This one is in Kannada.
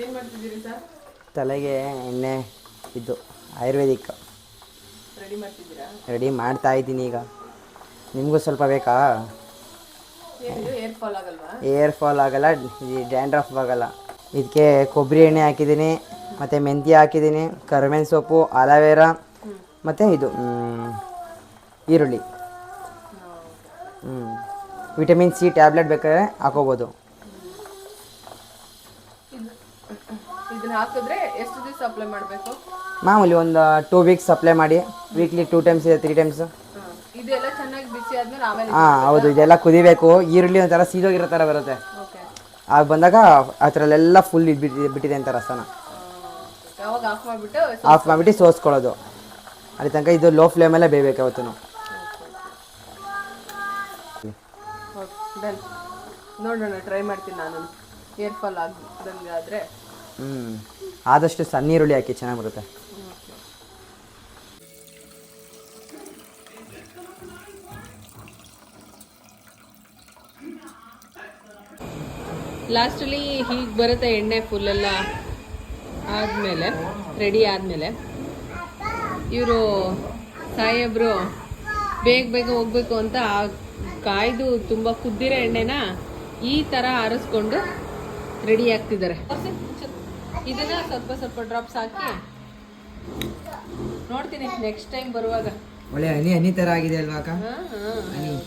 ಏನು ಮಾಡ್ತಿದ್ದೀರಿ ಸರ್? ತಲೆಗೆ ಎಣ್ಣೆ ಇದು ಆಯುರ್ವೇದಿಕ್ ರೆಡಿ ಮಾಡ್ತಿದ್ದೀರಾ? ರೆಡಿ ಮಾಡ್ತಾ ಇದ್ದೀನಿ ಈಗ. ನಿಮಗೂ ಸ್ವಲ್ಪ ಬೇಕಾ? ಏನಿದು ಏರ್ ಫಾಲ್ ಆಗಲ್ವಾ? ಏರ್ ಫಾಲ್ ಆಗಲ್ಲ, ಡ್ಯಾಂಡ್ರಫ್ ಆಗಲ್ಲ. ಇದಕ್ಕೆ ಕೊಬ್ಬರಿ ಎಣ್ಣೆ ಹಾಕಿದ್ದೀನಿ, ಮತ್ತು ಮೆಂತ್ಯ ಹಾಕಿದ್ದೀನಿ, ಕರಿಬೇವಿನ ಸೊಪ್ಪು, ಅಲೋವೆರಾ ಮತ್ತು ಇದು ಈರುಳ್ಳಿ. ವಿಟಮಿನ್ ಸಿ ಟ್ಯಾಬ್ಲೆಟ್ ಬೇಕಾದ್ರೆ ಹಾಕೋಬೋದು. ಇದನ್ನ ಹಾಕಿದ್ರೆ ಎಷ್ಟು ದಿವಸ ಅಪ್ಲೈ ಮಾಡಬೇಕು? ಮಾಮೂಲಿ ಒಂದು 2 ವೀಕ್ಸ್ ಅಪ್ಲೈ ಮಾಡಿ, ವೀಕ್ಲಿ 2 ಟೈಮ್ಸ್ 3 ಟೈಮ್ಸ್. ಇದೆಲ್ಲ ಚೆನ್ನಾಗಿ ಬಿಸಿ ಆದ್ಮೇಲೆ ಆಮೇಲೆ ಹಾಂ ಹೌದು, ಇದೆಲ್ಲ ಕುದಿಬೇಕು. ಈರುಳ್ಳಿ ಒಂಥರ ಸೀದೋಗಿರೋ ಥರ ಬರುತ್ತೆ. ಓಕೆ. ಆಗ ಬಂದಾಗ ಆ ಥರಲ್ಲೆಲ್ಲ ಫುಲ್ ಬಿಟ್ಟಿದೆ ಅಂತ ರಸನ ಯಾವಾಗ ಆಫ್ ಮಾಡಿಬಿಟ್ಟು ಸೋಸ್ಕೊಳ್ಳೋದು. ಅಲ್ಲಿ ತನಕ ಇದು ಲೋ ಫ್ಲೇಮಲ್ಲೇ ಬೇಯಬೇಕು ಯಾವತ್ತೂ. ಡನ್. ನೋಡೋಣ, ಟ್ರೈ ಮಾಡ್ತೀನಿ ನಾನು. ಏರ್ ಫಾಲ್ ಆಗ್ದಂಗೆ ಆದರೆ ಆದಷ್ಟು ಸಣ್ಣ ಈರುಳ್ಳಿ ಹಾಕಿ, ಚೆನ್ನಾಗಿ ಬರುತ್ತೆ. ಲಾಸ್ಟಲ್ಲಿ ಹೀಗೆ ಬರುತ್ತೆ ಎಣ್ಣೆ ಫುಲ್ಲೆಲ್ಲ ಆದಮೇಲೆ, ರೆಡಿ ಆದಮೇಲೆ ಇವರು ಸಾಹೇಬ್ರು ಬೇಗ ಬೇಗ ಹೋಗ್ಬೇಕು ಅಂತ ಕಾಯ್ದು ತುಂಬ ಕುದ್ದಿರೋ ಎಣ್ಣೆನ ಈ ಥರ ಆರಿಸ್ಕೊಂಡು ರೆಡಿ ಆಗ್ತಿದ್ದಾರೆ. ಇದನ್ನ ಸ್ವಲ್ಪ ಸ್ವಲ್ಪ ಡ್ರಾಪ್ಸ್ ಹಾಕಿ ನೋಡ್ತೀನಿ ನೆಕ್ಸ್ಟ್ ಟೈಮ್ ಬರುವಾಗ. ಒಳ್ಳೆ ಹನಿ ಹನಿ ಥರ ಆಗಿದೆ ಅಲ್ವಾ ಅಕ್ಕ? ಹಾಂ ಹಾಂ.